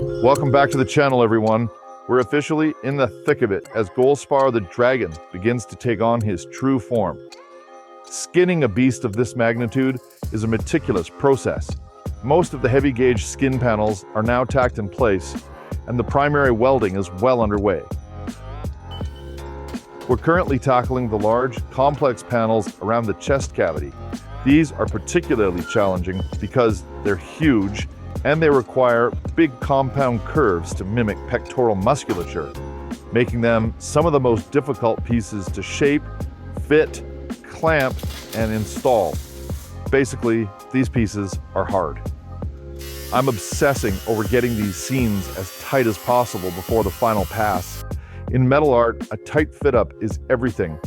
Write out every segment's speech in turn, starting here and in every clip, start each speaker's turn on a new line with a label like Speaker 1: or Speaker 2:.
Speaker 1: Welcome back to the channel, everyone. We're officially in the thick of it as Goldspar the Dragon begins to take on his true form. Skinning a beast of this magnitude is a meticulous process. Most of the heavy gauge skin panels are now tacked in place, and the primary welding is well underway. We're currently tackling the large, complex panels around the chest cavity. These are particularly challenging because they're huge and they require big compound curves to mimic pectoral musculature, making them some of the most difficult pieces to shape, fit, clamp, and install. Basically, these pieces are hard. I'm obsessing over getting these seams as tight as possible before the final pass. In metal art, a tight fit-up is everything.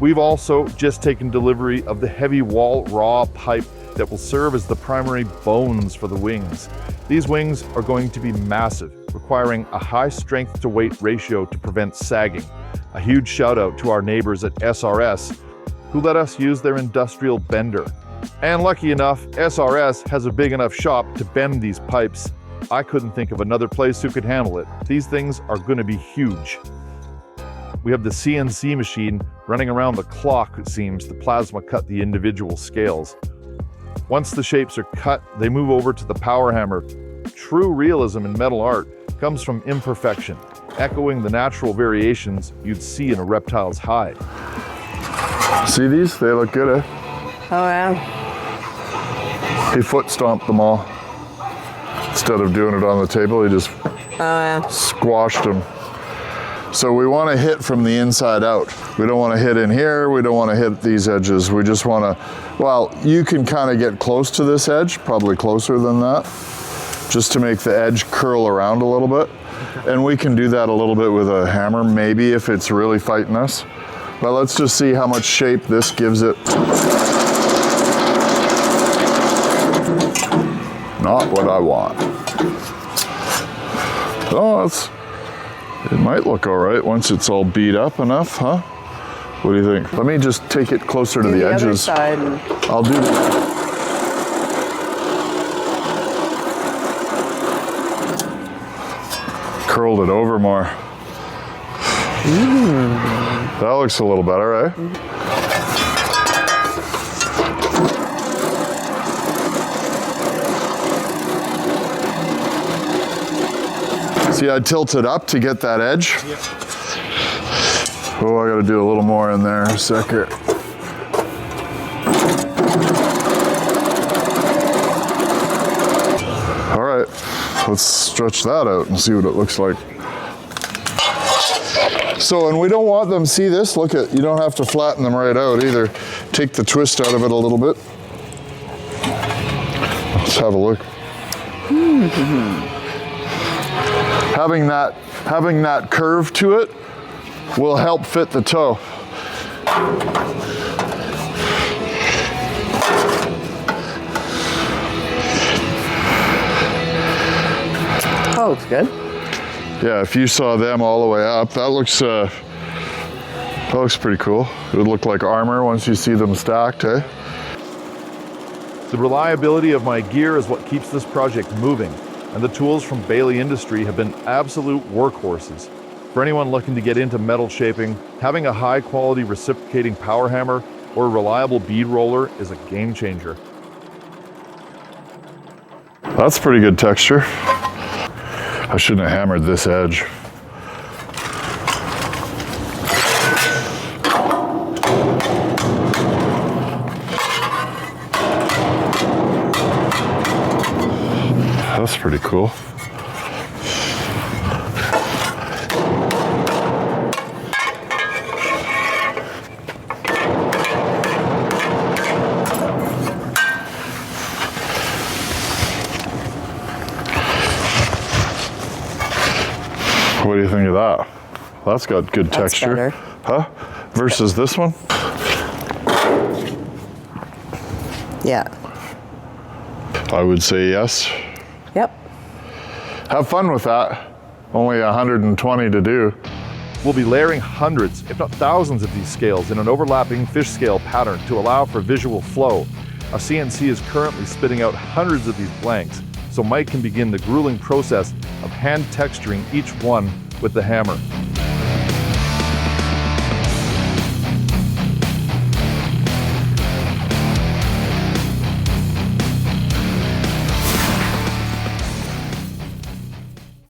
Speaker 1: We've also just taken delivery of the heavy wall raw pipe that will serve as the primary bones for the wings. These wings are going to be massive, requiring a high strength to weight ratio to prevent sagging. A huge shout out to our neighbors at SRS, who let us use their industrial bender. And lucky enough, SRS has a big enough shop to bend these pipes. I couldn't think of another place who could handle it. These things are going to be huge. We have the CNC machine running around the clock, it seems, to plasma cut the individual scales. Once the shapes are cut, they move over to the power hammer. True realism in metal art comes from imperfection, echoing the natural variations you'd see in a reptile's hide.
Speaker 2: See these? They look good, eh?
Speaker 3: Oh yeah.
Speaker 2: He foot stomped them all. Instead of doing it on the table, he just squashed them. So we want to hit from the inside out. We don't want to hit in here. We don't want to hit these edges. We just want to, well, you can kind of get close to this edge, probably closer than that, just to make the edge curl around a little bit. And we can do that a little bit with a hammer, maybe if it's really fighting us. But let's just see how much shape this gives it. Not what I want. Oh, it might look all right once it's all beat up enough, huh? What do you think? Let me just take it closer to the edges.
Speaker 3: Other side.
Speaker 2: I'll do that. Curled it over more. That looks a little better, eh? See, I tilted up to get that edge.
Speaker 4: Yep.
Speaker 2: Oh, I gotta do a little more in there, a second. All right, let's stretch that out and see what it looks like. So, and we don't want them, see this? Look at, you don't have to flatten them right out either. Take the twist out of it a little bit. Let's have a look. Having that curve to it will help fit the toe.
Speaker 3: Oh, it's good.
Speaker 2: Yeah, if you saw them all the way up, that looks pretty cool. It would look like armor once you see them stacked, eh?
Speaker 1: The reliability of my gear is what keeps this project moving, and the tools from Bailey Industry have been absolute workhorses. For anyone looking to get into metal shaping, having a high-quality reciprocating power hammer or a reliable bead roller is a game changer.
Speaker 2: That's pretty good texture. I shouldn't have hammered this edge. That's pretty cool. What do you think of that? That's got good texture.
Speaker 3: Better.
Speaker 2: Huh? Versus this one?
Speaker 3: Yeah.
Speaker 2: I would say yes.
Speaker 3: Yep.
Speaker 2: Have fun with that. Only 120 to do.
Speaker 1: We'll be layering hundreds, if not thousands of these scales in an overlapping fish scale pattern to allow for visual flow. Our CNC is currently spitting out hundreds of these blanks, so Mike can begin the grueling process of hand texturing each one with the hammer.